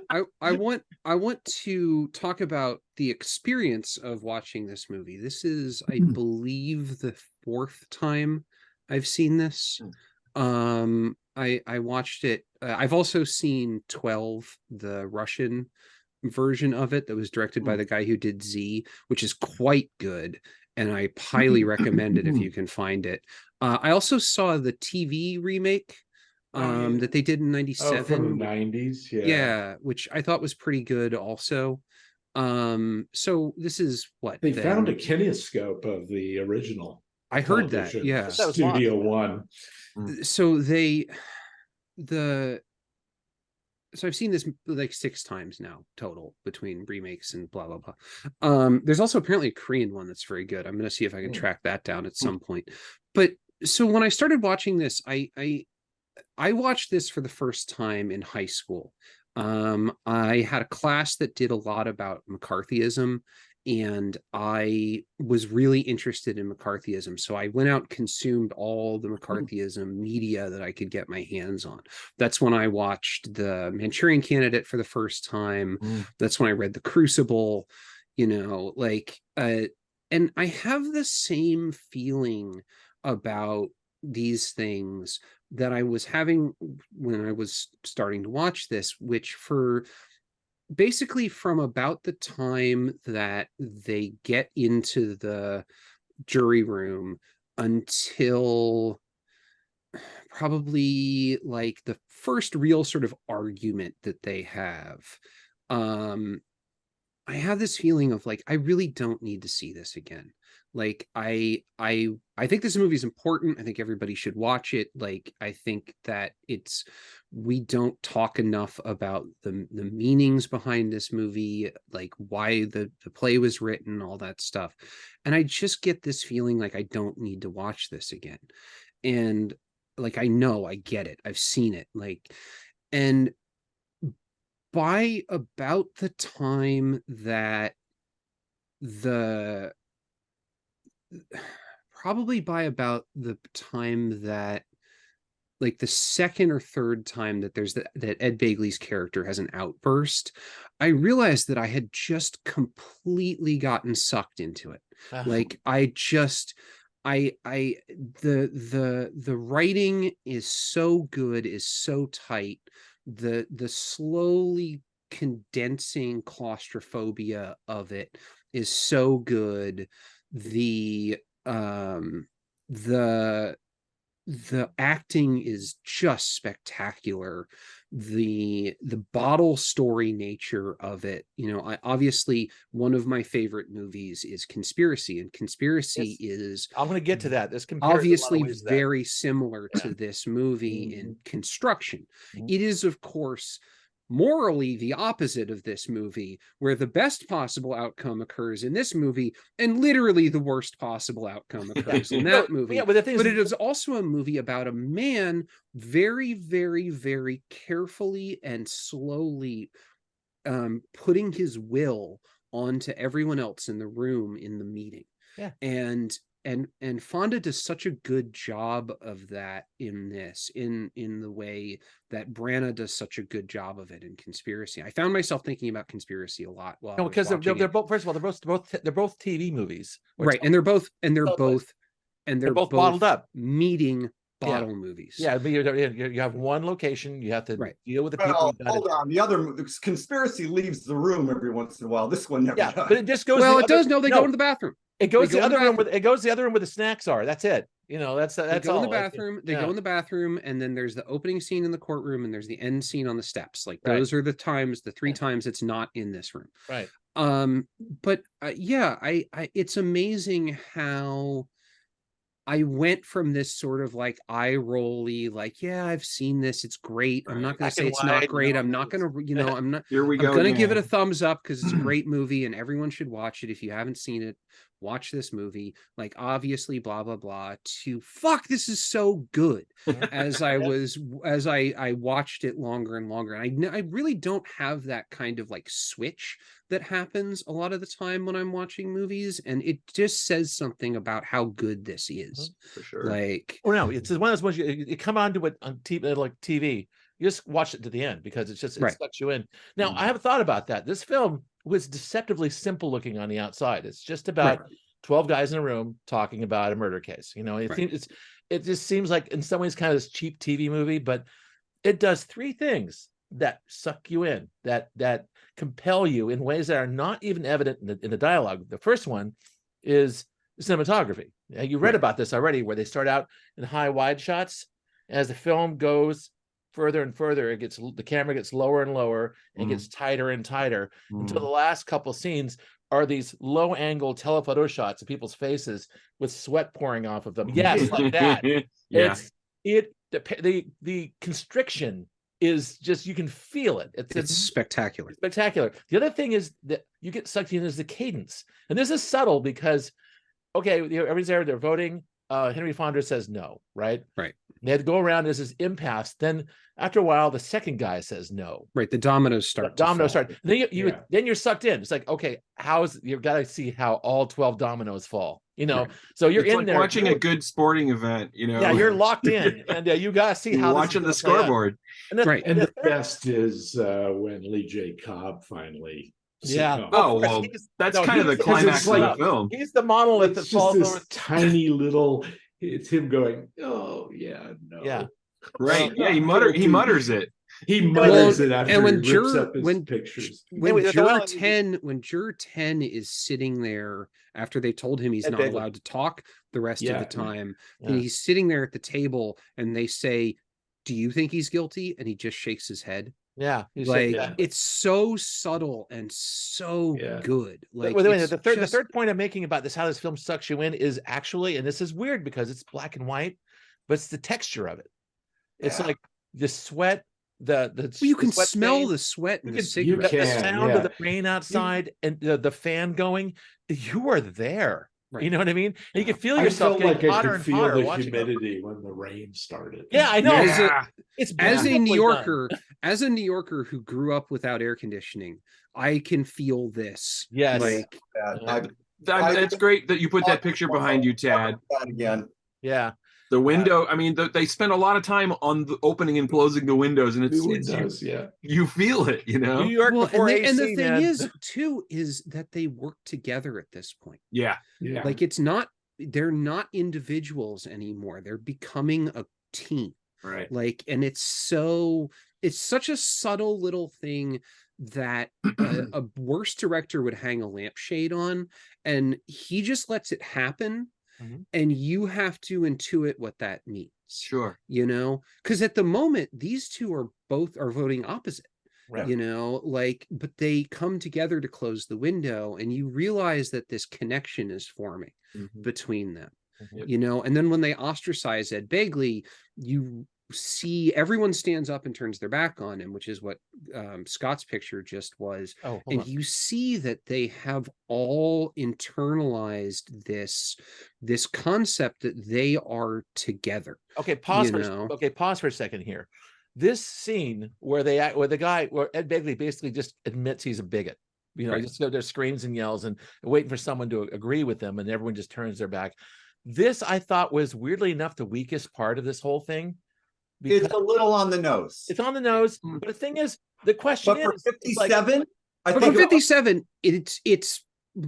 I want to talk about the experience of watching this movie. This is, I believe, the fourth time I've seen this. I watched it. I've also seen 12, the Russian version of it that was directed by the guy who did Z, which is quite good, and I highly recommend it if you can find it. I also saw the TV remake that they did in Oh, from the '97. 90s. Yeah. Yeah, which I thought was pretty good also. So this is what They found a then kinescope of the original I heard that. television, Yeah. That was lost. Studio One. So the so I've seen this like 6 times now total between remakes and blah blah blah. There's also apparently a Korean one that's very good. I'm gonna see if I can track that down at some point. But so when I started watching this, I watched this for the first time in high school. I had a class that did a lot about McCarthyism, and I was really interested in McCarthyism. So I went out and consumed all the McCarthyism media that I could get my hands on. That's when I watched The Manchurian Candidate for the first time. That's when I read The Crucible, and I have the same feeling about these things that I was having when I was starting to watch this, which for basically from about the time that they get into the jury room until probably like the first real sort of argument that they have. I have this feeling of like I really don't need to see this again. Like I think this movie is important. I think everybody should watch it. Like I think that we don't talk enough about the meanings behind this movie, like why the play was written, all that stuff. And I just get this feeling like I don't need to watch this again. And like I know I get it. I've seen it. And by about the time that the probably by about the time that like the second or third time that that Ed Begley's character has an outburst, I realized that I had just completely gotten sucked into it. Like I just the writing is so good, is so tight. The slowly condensing claustrophobia of it is so good. The the acting is just spectacular. The bottle story nature of it, I obviously one of my favorite movies is Conspiracy, and Conspiracy is I'm going to get to that. This obviously very similar to this movie in construction. It is, of course, morally the opposite of this movie, where the best possible outcome occurs in this movie and literally the worst possible outcome occurs in that movie. Yeah, but it is also a movie about a man very, very, very carefully and slowly putting his will onto everyone else in the room in the meeting. Yeah. And Fonda does such a good job of that in this, in the way that Branagh does such a good job of it in Conspiracy. I found myself thinking about Conspiracy a lot while because they're both, first of all, they're both TV movies, right? And they're both bottled up meeting bottle movies. Yeah, but you have one location. You have to deal with the people. Hold on, the other Conspiracy leaves the room every once in a while. This one never does. But it just goes. Well, it does. No, they go to the bathroom. It goes to the other room. It goes to the other room where the snacks are. That's it. That's they go all. In the bathroom. They go in the bathroom, and then there's the opening scene in the courtroom, and there's the end scene on the steps. Like those are the times, the 3 times it's not in this room. Right. But it's amazing how I went from this sort of like eye rolly, like, yeah, I've seen this. It's great. I'm not going to say it's not great. I'm not going to, I'm not, Here we go. I'm going to give it a thumbs up because it's a great movie and everyone should watch it. If you haven't seen it, watch this movie. Like, obviously, blah, blah, blah, to fuck, this is so good. As I watched it longer and longer. And I really don't have that kind of like switch that happens a lot of the time when I'm watching movies, and it just says something about how good this is. For sure. Like, no, it's one of those ones you come onto it on TV, like TV, You just watch it to the end because it's just it Right. sucks you in. Now I have a thought about that. This film was deceptively simple looking on the outside. It's just about 12 guys in a room talking about a murder case. You know, it just seems like in some ways kind of this cheap TV movie, but it does three things that suck you in, that compel you in ways that are not even evident in the dialogue. The first one is cinematography. You read about this already, where they start out in high wide shots. As the film goes further and further, the camera gets lower and lower and gets tighter and tighter until the last couple scenes are these low angle telephoto shots of people's faces with sweat pouring off of them. Yes, like that. The constriction is just, you can feel it. It's spectacular. Spectacular. The other thing is that you get sucked in is the cadence. And this is subtle because, okay, everybody's there, they're voting. Henry Fonda says no, right? Right. They had to go around as this impasse. Then after a while, the second guy says no. Right. The dominoes start. And then then you're sucked in. It's like, okay, you've got to see how all 12 dominoes fall. You know, so you're in there watching a good sporting event. You know, yeah, you're locked in, and you got to see how watching the scoreboard. And the best is when Lee J. Cobb finally. Well, that's kind of the climax of the film. He's the monolith that falls over. Tiny little. It's him going, oh yeah, no. Yeah. Right. Yeah, he mutters it. He mutters it after and when he rips up his pictures. When Juror 10 is sitting there after they told him he's not allowed to talk the rest of the time, and he's sitting there at the table and they say, do you think he's guilty? And he just shakes his head. Yeah, it's so subtle and so good. Like, the third point I'm making about this, how this film sucks you in, is actually, and this is weird because it's black and white, but it's the texture of it. It's like the sweat, you can smell the sweat in the cigarette. The sound of the rain outside and the fan going. You are there. Right. You know what I mean? And you can feel yourself getting hotter and hotter. The humidity when the rain started. Yeah, I know. As a New Yorker who grew up without air conditioning, I can feel this. Yes, it's great that you put that picture behind you, Tad. Again, yeah. The window. I mean, they spend a lot of time on the opening and closing the windows, and you feel it. You know, New York before AC, and the thing is, too, is that they work together at this point. Yeah. Like they're not individuals anymore. They're becoming a team. Right. Like, and it's such a subtle little thing that a worse director would hang a lampshade on, and he just lets it happen. And you have to intuit what that means. Sure. You know, because at the moment, these two are voting opposite. Right. You know, but they come together to close the window, and you realize that this connection is forming between them. You know, and then when they ostracize Ed Begley, you see everyone stands up and turns their back on him, which is what Scott's picture just was. And you see that they have all internalized this concept that they are together. Okay, pause for a second here. This scene where Ed Begley basically just admits he's a bigot. You know, just there screams and yells and waiting for someone to agree with them, and everyone just turns their back. This, I thought, was weirdly enough the weakest part of this whole thing. It's a little on the nose. It's on the nose, but the thing is, the question is, for 57, for 57, it's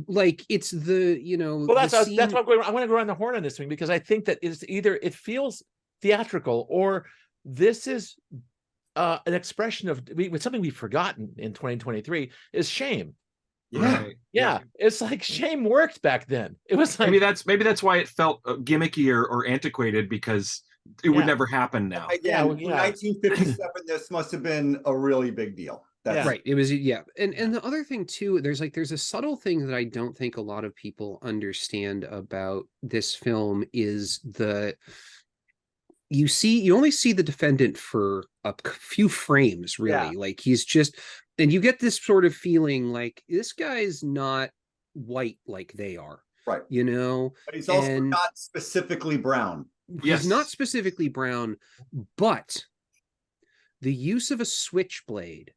like it's the, you know. Well, that's what I'm going. I want to go around the horn on this thing because I think that it's either it feels theatrical or this is an expression of something we've forgotten in 2023 is shame. Yeah. It's like shame worked back then. It was like maybe that's why it felt gimmicky or antiquated, because it would never happen now. Again, 1957, this must have been a really big deal. That's right. It was, and the other thing too, there's a subtle thing that I don't think a lot of people understand about this film is you only see the defendant for a few frames, really. Like he's just, and you get this sort of feeling like this guy's not white like they are, right? You know, but he's also not specifically brown. He's not specifically brown, but the use of a switchblade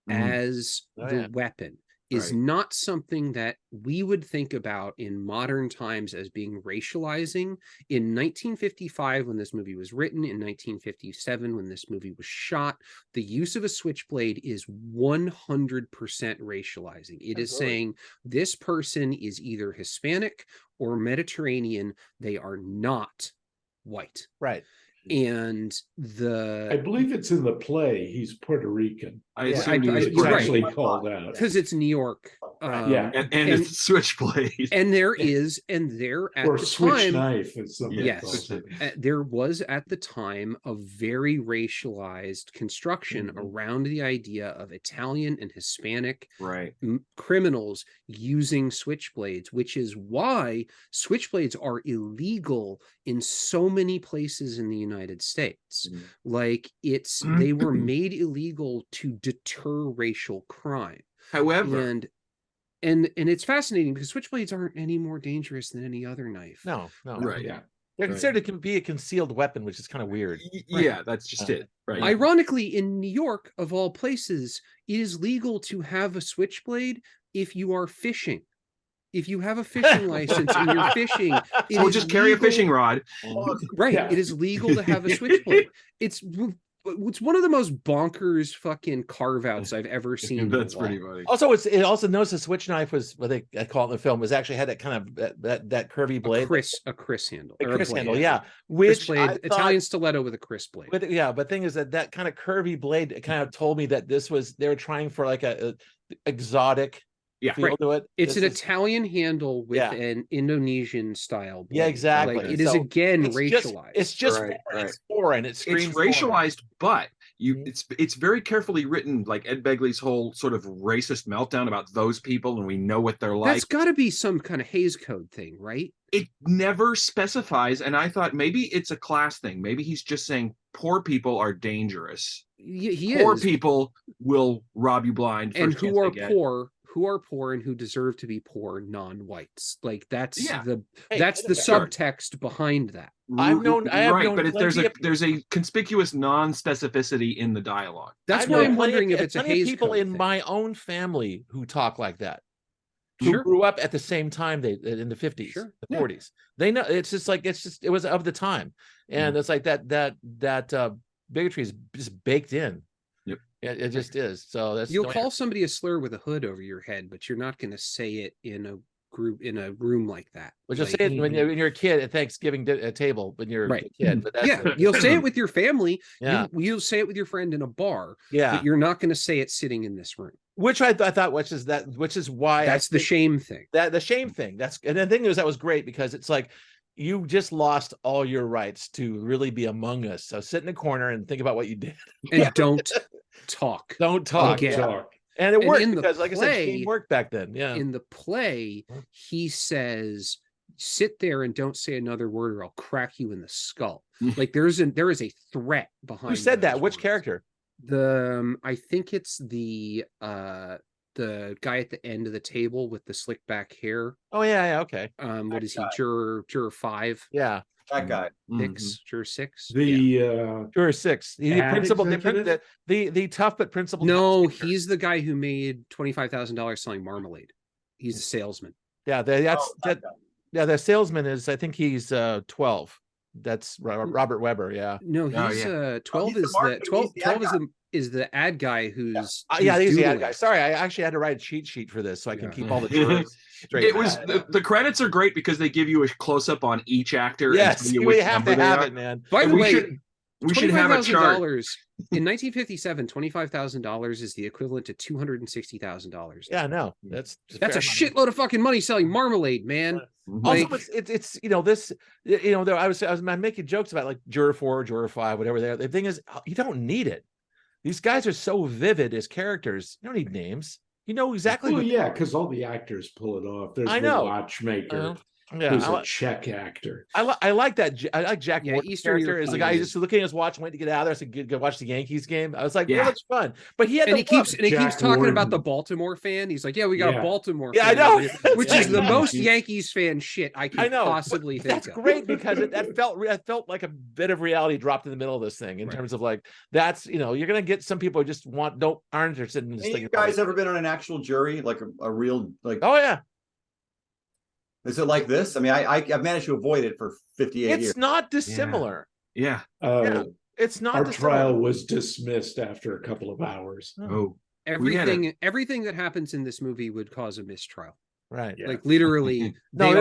as the weapon is not something that we would think about in modern times as being racializing. In 1955, when this movie was written, in 1957, when this movie was shot, the use of a switchblade is 100% racializing. It is saying this person is either Hispanic or Mediterranean. They are not white. Right. And I believe it's in the play. He's Puerto Rican. I assume he was you're actually right. called out. Because it's New York. Yeah. and it's switchblade. And there at Or the switch time, knife, as somebody yes, calls it. there was at the time a very racialized construction around the idea of Italian and Hispanic criminals using switchblades, which is why switchblades are illegal in so many places in the United States. Like they were made illegal to deter racial crime. However, and it's fascinating because switchblades aren't any more dangerous than any other knife. No. right. Yeah. They're considered to be a concealed weapon, which is kind of weird. Yeah, that's just it. Right. Ironically, in New York, of all places, it is legal to have a switchblade if you are fishing. If you have a fishing license and you're fishing, or just carry a fishing rod. Right. Yeah. It is legal to have a switchblade. It's one of the most bonkers fucking carve outs I've ever seen. That's pretty funny. Also, it also noticed the switch knife was what they call it in the film was actually had that kind of that curvy blade, a Chris handle, a Chris handle, yeah. Which blade, Italian stiletto with a Chris blade. But but thing is that kind of curvy blade kind of told me that they were trying for like a exotic feel to it. It's Italian handle with an Indonesian style blade. Yeah, exactly. Like, it is again racialized. It's just it's foreign. It screams it's racialized, but it's very carefully written, like Ed Begley's whole sort of racist meltdown about those people, and we know what they're like. That's got to be some kind of Hays Code thing, right? It never specifies, and I thought maybe it's a class thing. Maybe he's just saying poor people are dangerous. Poor people will rob you blind, and who are poor and who deserve to be poor, non-whites. Like that's the subtext behind that. But there's a conspicuous non-specificity in the dialogue. That's why I'm wondering if it's a Hays people Code in thing. my own family who talk like that. Who grew up at the same time in the 50s, the 40s. They know it was of the time. And it's like that bigotry is just baked in. Yep. It just is. So you'll call somebody a slur with a hood over your head, but you're not going to say it in a group in a room like that. But you'll say it when you're a kid at Thanksgiving table when you're a kid. But you'll say it with your family. Yeah, you'll say it with your friend in a bar. Yeah, but you're not going to say it sitting in this room. Which I thought, which is why that's the shame thing. The shame thing. And the thing is that was great because it's like you just lost all your rights to really be among us. So sit in a corner and think about what you did, and don't talk. Don't talk. Again. And it worked because, like I said, shame worked back then. Yeah. In the play, he says, "Sit there and don't say another word, or I'll crack you in the skull." Like there is a threat behind. Who said that? Which words. Character? I think it's the guy at the end of the table with the slick back hair. Oh yeah, okay. What is he? Juror 5? Yeah, that guy. Juror 6. Juror 6. The principal, the tough but principled. No, he's the guy who made $25,000 selling marmalade. He's a salesman. Yeah, the salesman is. I think he's 12. That's Robert Weber. Yeah. No, he's 12 is the ad guy who's he's the ad guy. Sorry, I actually had to write a cheat sheet for this so I can keep all the jurors straight. It was the credits are great because they give you a close up on each actor. Yes, we have to have it, man. By the way, we should have a chart. In 1957, $25,000 is the equivalent to $260,000. Yeah, no, that's a shitload of fucking money selling marmalade, man. Also, it's I was making jokes about like juror 4, juror 5, whatever they are. The thing is, you don't need it. These guys are so vivid as characters. You don't need names. You know exactly. Well, because all the actors pull it off. There's the watchmaker. Yeah, who's a Czech actor. I like that. I like Jack Morton's Eastern character is the guy who's just looking at his watch, waiting to get out of there so go watch the Yankees game. I was like, yeah, that's fun. But he had and the he keeps look. and he keeps Jack talking Warden. about the Baltimore fan. He's like, yeah, we got a Baltimore Yeah, I fan know. over here, which is the most Yankees. Yankees fan shit I could possibly think that's of. great because that felt like a bit of reality dropped in the middle of this thing in terms of like, that's, you know, you're gonna get some people who just aren't interested in this Any thing. you guys ever been on an actual jury, like a real, like, Oh yeah, is it like this? I mean, I've managed to avoid it for 58 years. it's not dissimilar. Yeah. It's not. Our trial was dismissed after a couple of hours. Oh, Everything that happens in this movie would cause a mistrial. Right. Yeah. Like literally, No,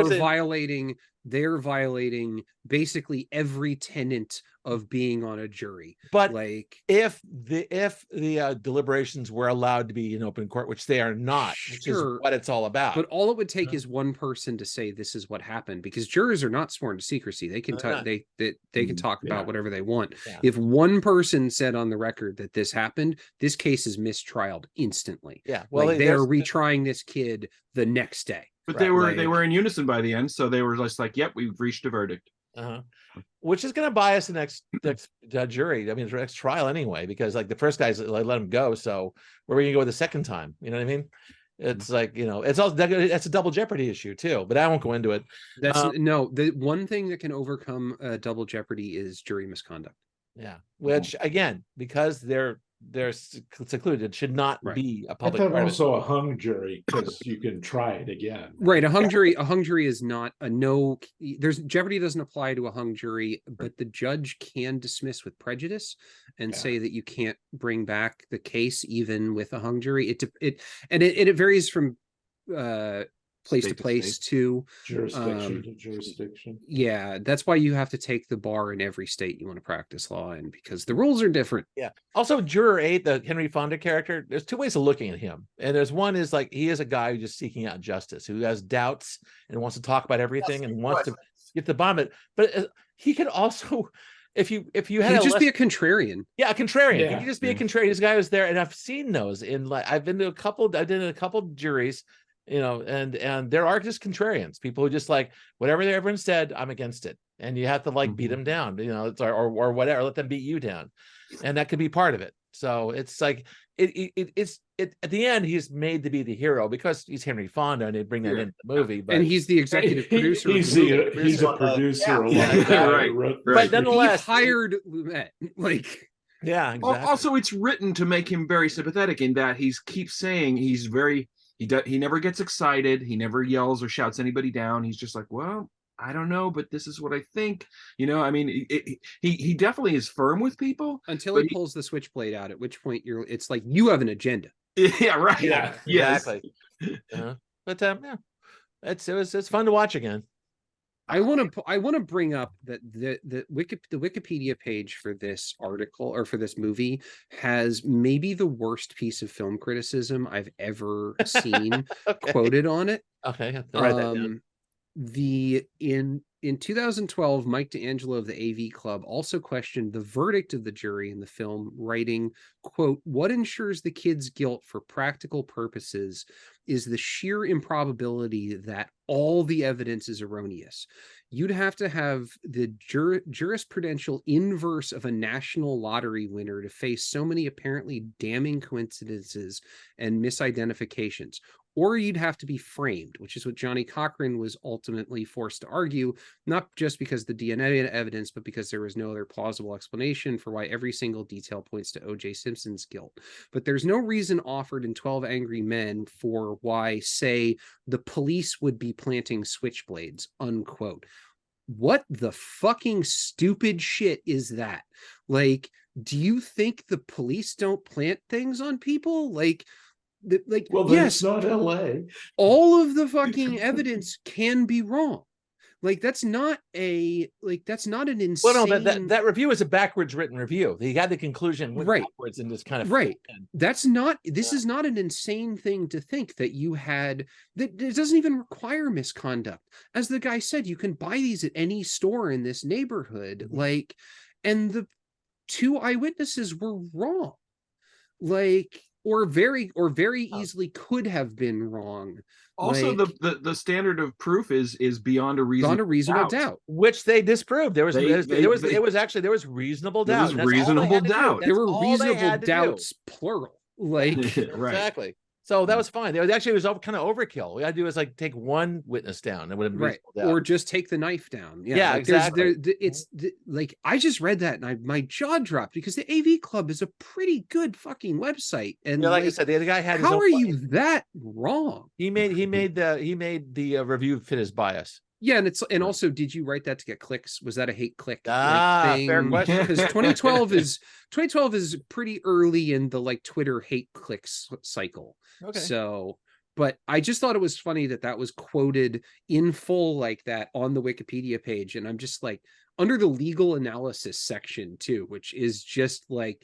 they're violating basically every tenet of being on a jury. But like, if the deliberations were allowed to be in open court, which they are not, which is what it's all about. But all it would take is one person to say this is what happened, because jurors are not sworn to secrecy. They can talk. They can talk about whatever they want. Yeah. If one person said on the record that this happened, this case is mistrialed instantly. Yeah. Well, like, they are retrying this kid the next day. but Right. they were in unison by the end, so they were just like, "Yep, we've reached a verdict." Which is going to bias the next jury. I mean, the next trial anyway, because like the first guys let him go. So where are we going to go the second time? You know what I mean? It's like, you know, it's also that's a double jeopardy issue too. But I won't go into it. The one thing that can overcome double jeopardy is jury misconduct. Yeah, which again, because they're secluded, it should not be a public. I thought also a hung jury, because you can try it again. Right, a hung jury is not a no. There's jeopardy doesn't apply to a hung jury, but the judge can dismiss with prejudice and say that you can't bring back the case even with a hung jury. It varies from place to place too, jurisdiction to jurisdiction. Yeah, that's why you have to take the bar in every state you want to practice law in, because the rules are different. Yeah. Also, Juror 8, the Henry Fonda character, there's two ways of looking at him. And there's one is like, he is a guy who's just seeking out justice, who has doubts and wants to talk about everything and wants to get the bomb. But he could also, if you had just be a contrarian. Yeah, a contrarian. Yeah. He could just be a contrarian. This guy was there, and I've seen those in, like, I've been in a couple juries, you know, and there are just contrarians, people who just like whatever everyone said, I'm against it, and you have to like beat them down, you know, or whatever, let them beat you down, and that could be part of it. So it's like it's at the end he's made to be the hero because he's Henry Fonda, and they bring that into the movie, but and he's the executive producer. He's a producer. Right. But nonetheless, he hired Lumet. Like, yeah, exactly. Also, it's written to make him very sympathetic in that he keeps saying he's very. He never gets excited. He never yells or shouts anybody down. He's just like, well, I don't know, but this is what I think. You know, I mean, he definitely is firm with people until he pulls the switchblade out, at which point it's like, you have an agenda. Yeah, right. Yeah, exactly. But yeah, it's fun to watch again. I want to bring up that the Wikipedia page for this article, or for this movie, has maybe the worst piece of film criticism I've ever seen quoted on it. Okay, write that down. In 2012, Mike D'Angelo of the AV Club also questioned the verdict of the jury in the film, writing, quote, "What ensures the kid's guilt for practical purposes is the sheer improbability that all the evidence is erroneous. You'd have to have the jurisprudential inverse of a national lottery winner to face so many apparently damning coincidences and misidentifications. Or you'd have to be framed," which is what Johnny Cochran was ultimately forced to argue, not just because the DNA evidence, but because there was no other plausible explanation for why every single detail points to O.J. Simpson's guilt. But there's no reason offered in 12 Angry Men for why, say, the police would be planting switchblades, unquote. What the fucking stupid shit is that? Like, do you think the police don't plant things on people? Like, well, yes, it's not LA. All of the fucking evidence can be wrong. Like, that's not an insane. Well, no, that review is a backwards written review. He had the conclusion right backwards and just kind of right. That's not. This is not an insane thing to think that you had. That it doesn't even require misconduct. As the guy said, you can buy these at any store in this neighborhood. Like, and the two eyewitnesses were wrong. Like, or very easily could have been wrong. Also, Like, the standard of proof is beyond a reasonable doubt. which they disproved. There was They- it was actually there was reasonable There doubt. was and that's all they reasonable had to do. doubt. That's There were all they reasonable had to do. doubts, plural. Like, Right. Exactly. So that was fine. It actually was kind of overkill. We had to do is like take one witness down. It would have been right, reasonable doubt. or just take the knife down. Yeah, like, exactly. Like, I just read that and my jaw dropped, because the AV Club is a pretty good fucking website, and Yeah, like I said, the guy had his how own are you that wrong? He made the review fit his bias. Yeah, and also, did you write that to get clicks? Was that a hate click Fair thing? question. Because 2012 is pretty early in the like Twitter hate clicks cycle. Okay. So, but I just thought it was funny that was quoted in full like that on the Wikipedia page, and I'm just like, under the legal analysis section too, which is just like,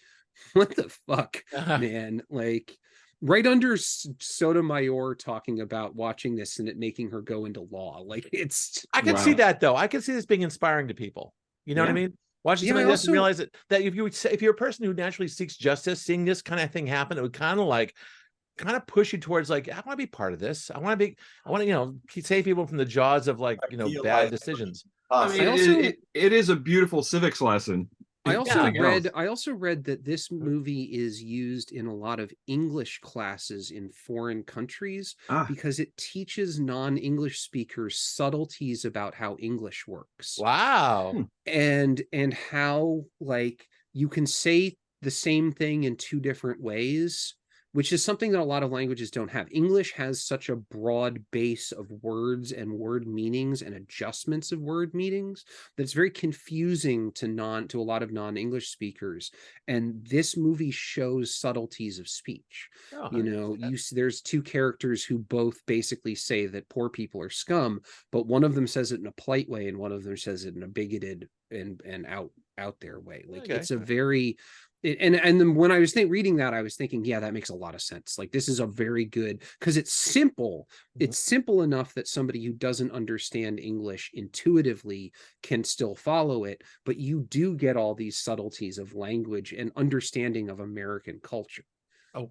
what the fuck, man? Like, right under Sotomayor talking about watching this and it making her go into law. Like, it's, I can see that though. I can see this being inspiring to people. You know what I mean? Watching something like this and realize that if you're a person who naturally seeks justice, seeing this kind of thing happen, it would kind of push you towards like, I want to be part of this. I want to save people from the jaws of like, bad decisions. I mean, it is a beautiful civics lesson. I also read that this movie is used in a lot of English classes in foreign countries because it teaches non-English speakers subtleties about how English works. Wow. And how, like, you can say the same thing in two different ways, which is something that a lot of languages don't have. English has such a broad base of words and word meanings and adjustments of word meanings that it's very confusing to a lot of non-English speakers. And this movie shows subtleties of speech. There's two characters who both basically say that poor people are scum, but one of them says it in a polite way and one of them says it in a bigoted and out there way. Like, it's a very... And then when I was reading that, I was thinking, yeah, that makes a lot of sense. Like, this is a very good, because it's simple. Mm-hmm. It's simple enough that somebody who doesn't understand English intuitively can still follow it, but you do get all these subtleties of language and understanding of American culture. Oh,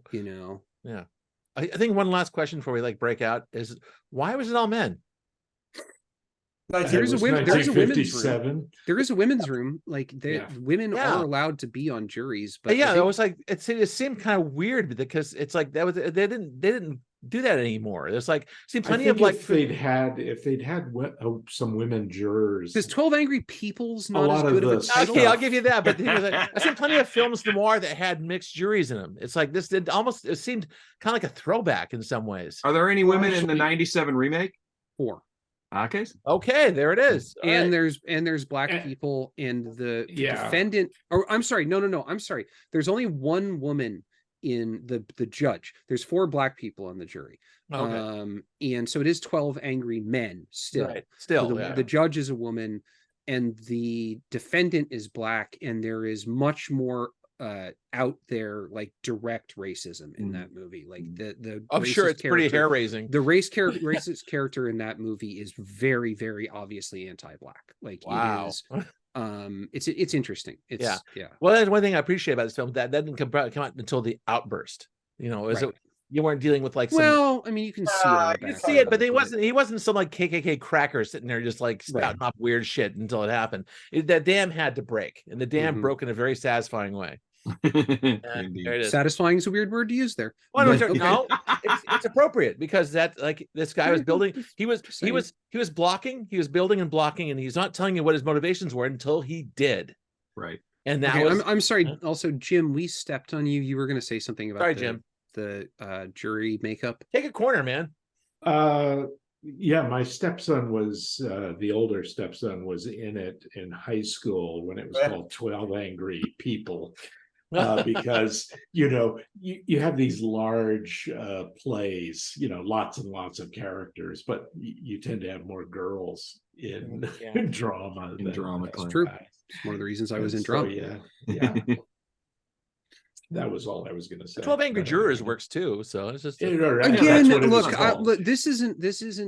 yeah. I think one last question before we break out is, why was it all men? There's a women's room. There is a women's room. Like, women are allowed to be on juries, but it was like it seemed kind of weird because it's like they didn't do that anymore. There's seemed plenty of if they'd had some women jurors. Because 12 Angry People's not as good of a title. Okay, I'll give you that. But the thing is, I've seen plenty of films noir that had mixed juries in them. It's like this did it seemed kind of like a throwback in some ways. Are there any women in the '97 remake? 4. Okay, there it is. And there's black people, and the defendant. Or I'm sorry, no. I'm sorry. There's only one woman in the judge. There's 4 black people on the jury. Okay. And so it is 12 angry men still. Right. The judge is a woman, and the defendant is black, and there is much more out there direct racism in that movie. I'm sure it's pretty hair raising. The racist character in that movie is very, very obviously anti-black. Wow. It's interesting. Well, that's one thing I appreciate about this film, that didn't come out until the outburst. You weren't dealing with I mean, you can see it. You can see it, but he wasn't some KKK cracker sitting there just spouting off weird shit until it happened. That dam had to break, and the dam broke in a very satisfying way. Satisfying is a weird word to use there. Well, no, it's appropriate because that this guy was building. He was blocking. He was building and blocking, and he's not telling you what his motivations were until he did. Right. And that I'm sorry. Also, Jim, we stepped on you. You were going to say something about Jim. The jury makeup. Take a corner, man. My stepson was the older stepson was in it in high school when it was called 12 Angry People. Because you have these large plays, lots and lots of characters, but you tend to have more girls in drama. That's true. It's one of the reasons I was in drama. Yeah. That was all I was going to say. 12 Angry Jurors works too, so it's just Again, look, look, this isn't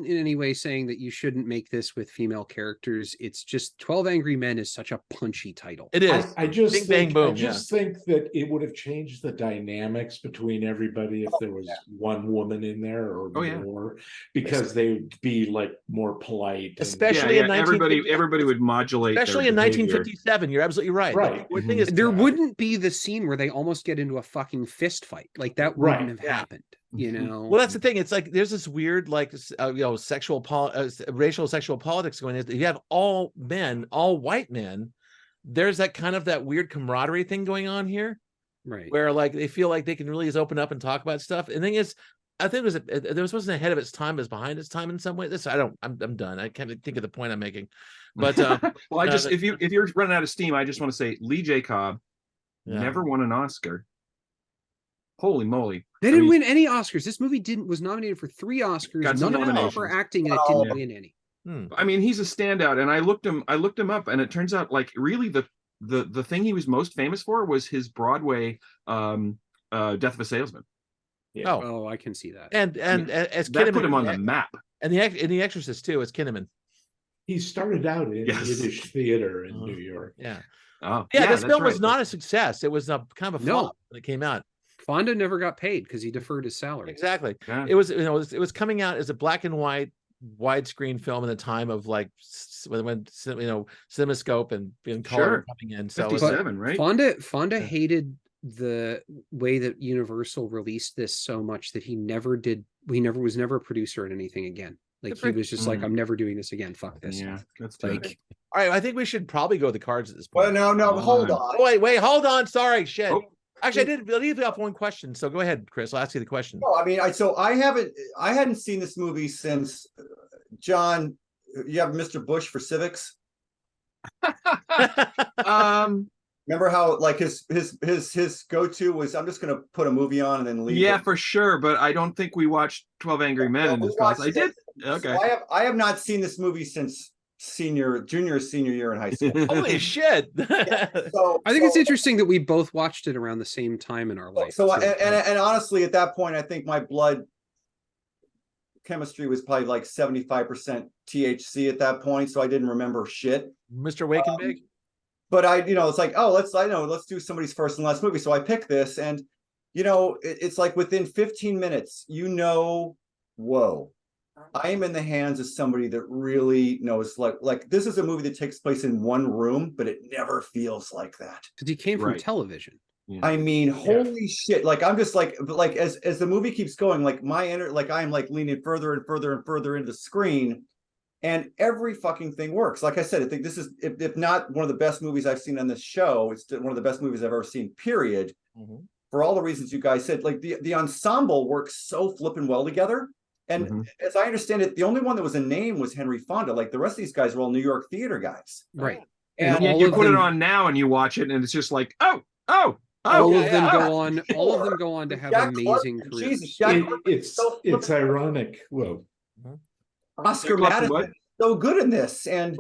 in any way saying that you shouldn't make this with female characters. It's just 12 Angry Men is such a punchy title. it is. I just Bing, think, bang, boom, I just think that it would have changed the dynamics between everybody if there was one woman in there or more, because they would be like more polite. Especially in everybody would modulate. Especially in 1957. You're absolutely right. Right. The thing is, there wouldn't be the scene where they almost get into a fucking fist fight. Like that wouldn't have happened, you know. Well, that's the thing. It's like there's this weird, like, racial sexual politics going on. You have all men, all white men. There's that kind of that weird camaraderie thing going on here, right? Where like they feel like they can really just open up and talk about stuff. And the thing is, I think it wasn't ahead of its time, it was behind its time in some way. I'm done. I can't think of the point I'm making. But well, if you're running out of steam, I just want to say Lee J. Cobb never won an Oscar. Holy moly! They didn't win any Oscars. This movie was nominated for 3 Oscars. None of them for acting, and it didn't win any. I mean, he's a standout, and I looked him up, and it turns out, like, really the thing he was most famous for was his Broadway Death of a Salesman. Yeah. Oh, I can see that. And as that Kinnaman, put him on the map. And the Exorcist too, as Kinnaman. He started out in Yiddish theater in New York. Yeah. Oh, this film was not a success. It was a kind of a flop when it came out. Fonda never got paid because he deferred his salary. Exactly. Yeah. It was coming out as a black and white widescreen film in the time of like when CinemaScope and color coming in. So 57, right? Fonda hated the way that Universal released this so much that he was never a producer in anything again. Like he was just like, I'm never doing this again. Fuck this. Yeah, that's like. All right, I think we should probably go to the cards at this point. Well, no, hold on. Oh, wait, hold on. Sorry, shit. Oh. Actually, I did leave off one question, so go ahead, Chris. I'll ask you the question. No, I mean, I hadn't seen this movie since John. You have Mr. Bush for Civics. Remember how like his go-to was, I'm just going to put a movie on and then leave. Yeah, for sure. But I don't think we watched 12 Angry Men in this class. I did. Okay. So I have not seen this movie since senior year in high school. Holy shit. So I think it's interesting that we both watched it around the same time in our life. So and honestly, at that point, I think my blood chemistry was probably like 75% THC at that point, so I didn't remember shit. Mr. Wake and Bake. But it's like, let's do somebody's first and last movie. So I picked this, and it's like within 15 minutes, whoa, I am in the hands of somebody that really knows, like this is a movie that takes place in one room, but it never feels like that. Because he came from television. Yeah. I mean, holy shit. Like, I'm just like as the movie keeps going, like I'm like leaning further and further and further into the screen, and every fucking thing works. Like I said, I think this is, if not one of the best movies I've seen on this show, it's one of the best movies I've ever seen, period. Mm-hmm. For all the reasons you guys said, like the ensemble works so flipping well together. And as I understand it, the only one that was a name was Henry Fonda. Like the rest of these guys were all New York theater guys. Right. And you put it on now and you watch it and it's just like, all of them go on to have amazing careers. It's ironic. Whoa. Oscar Madison so good in this. And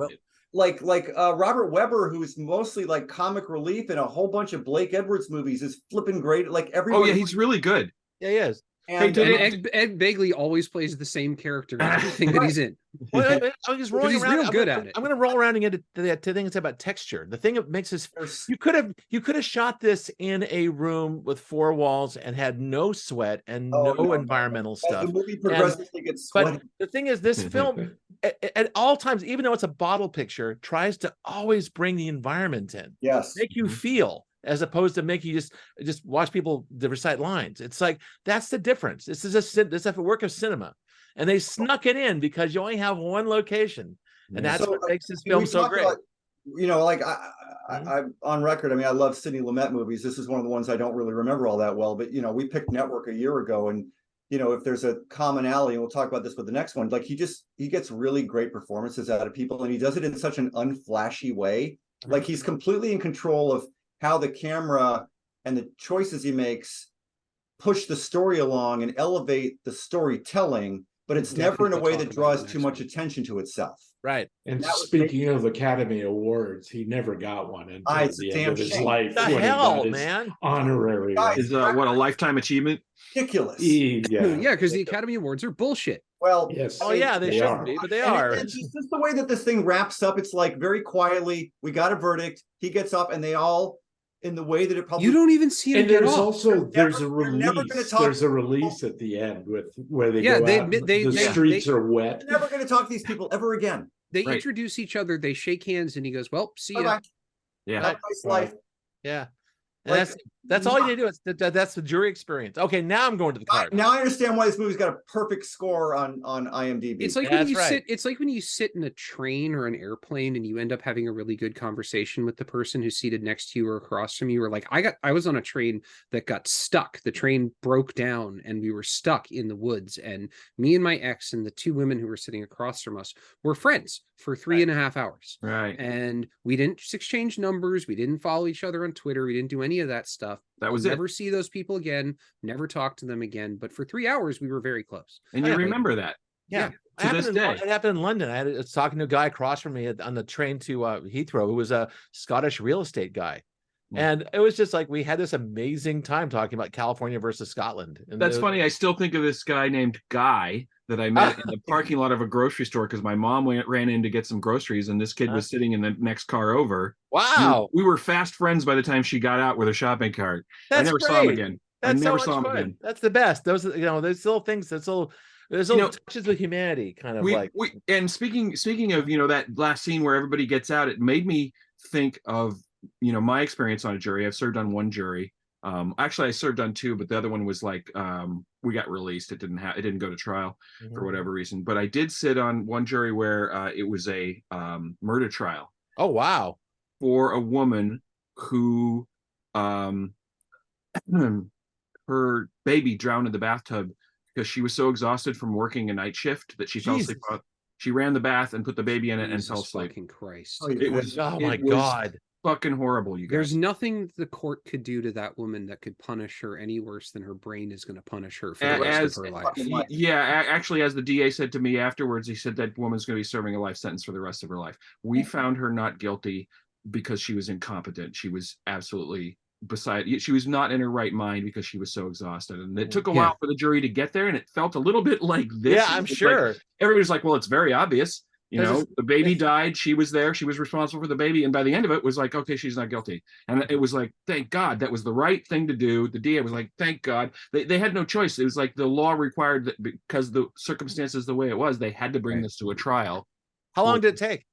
like Robert Webber, who's mostly like comic relief in a whole bunch of Blake Edwards movies, is flipping great. Like everyone. Oh yeah, he's really good. Yeah, he is. And Ed Begley always plays the same character in everything that he's in. Well, he's real good at it. I'm going to roll around and get to the things about texture. The thing that makes this, you could have shot this in a room with 4 walls and had no sweat and no environmental stuff. The movie progressively gets sweaty. But the thing is, this film, at all times, even though it's a bottle picture, tries to always bring the environment in. Yes, make you feel. As opposed to make you just watch people recite lines. It's like, that's the difference. This is a work of cinema, and they snuck it in because you only have one location, and that's what makes this film so great. Like I'm on record. I mean, I love Sidney Lumet movies. This is one of the ones I don't really remember all that well, but we picked Network a year ago, and if there's a commonality, and we'll talk about this with the next one, like he gets really great performances out of people, and he does it in such an unflashy way. Like he's completely in control of how the camera and the choices he makes push the story along and elevate the storytelling, but it's never in a way that draws too much attention to itself. Right. And That was speaking of Academy Awards, he never got one until it's a the end damn of his shame. life. The when he hell, got his man. honorary. Guys, Is what a lifetime achievement? ridiculous. Yeah, because the Academy Awards are bullshit. Well, Yes. Oh yeah, they shouldn't are. be, but they and are. it's just the way that this thing wraps up. It's like very quietly, we got a verdict. He gets up, and they all, in the way that it probably. You don't even see him And get there's off. also there's a They're never gonna release. talk- There's a release at the end with where they Yeah, go they out. admit- and they- the they- streets they- are wet. Never going to talk to these people ever again. They Right. introduce each other, they shake hands, and he goes, "Well, see ya." Bye-bye. Yeah. Have a nice life. Yeah. And Like, that's all you need to do. Is that's the jury experience. Okay, now I'm going to the card. now I understand why this movie's got a perfect score on IMDb. It's like Yeah, when you that's right. sit. It's like when you sit in a train or an airplane, and you end up having a really good conversation with the person who's seated next to you or across from you. Or like I was on a train that got stuck. The train broke down, and we were stuck in the woods. And me and my ex and the two women who were sitting across from us were friends for 3.5 hours. Right. And we didn't just exchange numbers. We didn't follow each other on Twitter. We didn't do any of that stuff. That was I'll it. never see those people again. Never talk to them again. But for 3 hours, we were very close. And you Yeah. remember that. Yeah. To this day. It happened in London. I was talking to a guy across from me on the train to Heathrow, who was a Scottish real estate guy. Mm. And it was just like we had this amazing time talking about California versus Scotland. And That's it was- funny. I still think of this guy named Guy that I met in the parking lot of a grocery store because my mom ran in to get some groceries, and this kid was sitting in the next car over. Wow. We were fast friends by the time she got out with her shopping cart. That's I never saw him great. again. That's I never so saw much him fun. again. That's the best. Those, there's little things. There's little touches with humanity, kind of like. And speaking of that last scene where everybody gets out, it made me think of my experience on a jury. I've served on one jury. Actually, I served on two, but the other one was like we got released. It didn't go to trial for whatever reason. But I did sit on one jury where it was a murder trial. Oh wow! For a woman who her baby drowned in the bathtub because she was so exhausted from working a night shift that she fell asleep. She ran the bath and put the baby in it and fell asleep. Fucking Christ! Oh, It was my God. Fucking horrible, you guys. There's nothing the court could do to that woman that could punish her any worse than her brain is going to punish her for the rest of her life. Yeah, actually, as the DA said to me afterwards, he said that woman's going to be serving a life sentence for the rest of her life. We found her not guilty because she was incompetent. She was absolutely she was not in her right mind because she was so exhausted. And it took a while for the jury to get there, and it felt a little bit like this. Yeah, I'm sure. Like, everybody's like, well, it's very obvious. The baby died. She was there. She was responsible for the baby. And by the end of it was like, okay, she's not guilty. And it was like, thank God, that was the right thing to do. The DA was like, thank God. They had no choice. It was like the law required that because the circumstances the way it was, they had to bring this to a trial. How long did it take?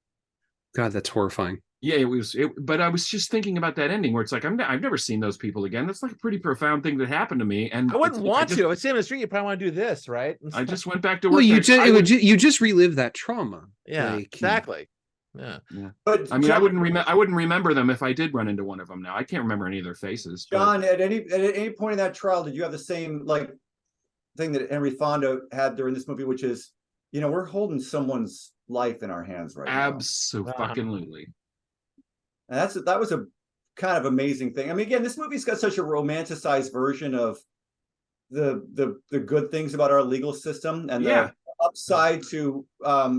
God, that's horrifying. Yeah, it was. But I was just thinking about that ending where it's like, I've never seen those people again. That's like a pretty profound thing that happened to me. And I wouldn't want to. If it's in the street, you probably want to do this, right? I just went back to work. Well, you just relive that trauma. Yeah, exactly. Yeah. But I mean, I wouldn't remember them if I did run into one of them now. I can't remember any of their faces. John, at any point in that trial, did you have the same thing that Henry Fonda had during this movie, which is, we're holding someone's life in our hands right now. Absolutely. And that was a kind of amazing thing. I mean, again, this movie's got such a romanticized version of the good things about our legal system and the upside to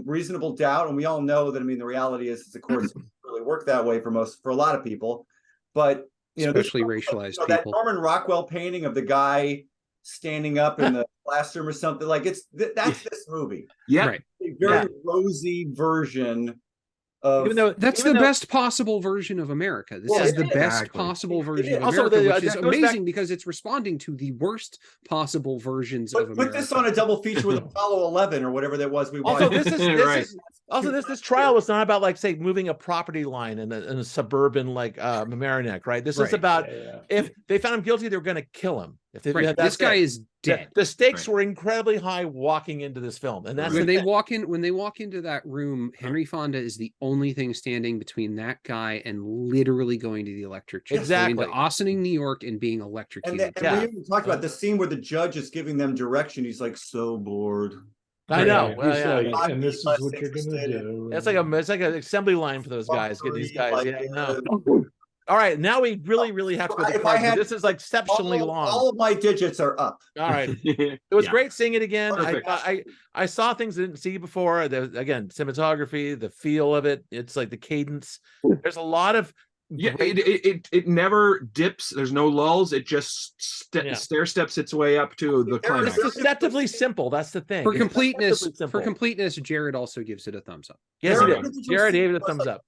reasonable doubt. And we all know that, I mean, the reality is of course, it doesn't really work that way for a lot of people. But, especially racialized people. That Norman Rockwell painting of the guy standing up in the classroom or something, like that's this movie. Yeah. Right. A very rosy version of that's the best possible version of America. This is the best possible version of America, which is amazing because it's responding to the worst possible versions of America. Put this on a double feature with Apollo 11 or whatever that was we watched. Also, this trial was not about, like, say, moving a property line in a suburban Mamaroneck, right? This is about if they found him guilty, they were going to kill him. This guy is dead. The stakes were incredibly high walking into this film, and that's when they walk into that room. Henry Fonda is the only thing standing between that guy and literally going to the electric chair. Exactly, going to Ossining, New York, and being electrocuted. And we even talked about the scene where the judge is giving them direction. He's like so bored. I know. And this is what you're gonna do. It's like an assembly line for those guys. Get these guys. All right, now we really have to go to If I cards. had- This is like exceptionally long. All of my digits are up. All right. It was Yeah. great seeing it again. Perfect. I saw things I didn't see before. Again, cinematography, the feel of it. It's like the cadence. There's a lot of Yeah, great- it never dips. There's no lulls. It just stair steps its way up to the climax. it's deceptively simple. That's the thing. For It's completeness, deceptively simple. Jared also gives it a thumbs up. Yes, There it are is. individual Jared gave it a scenes where thumbs it's up.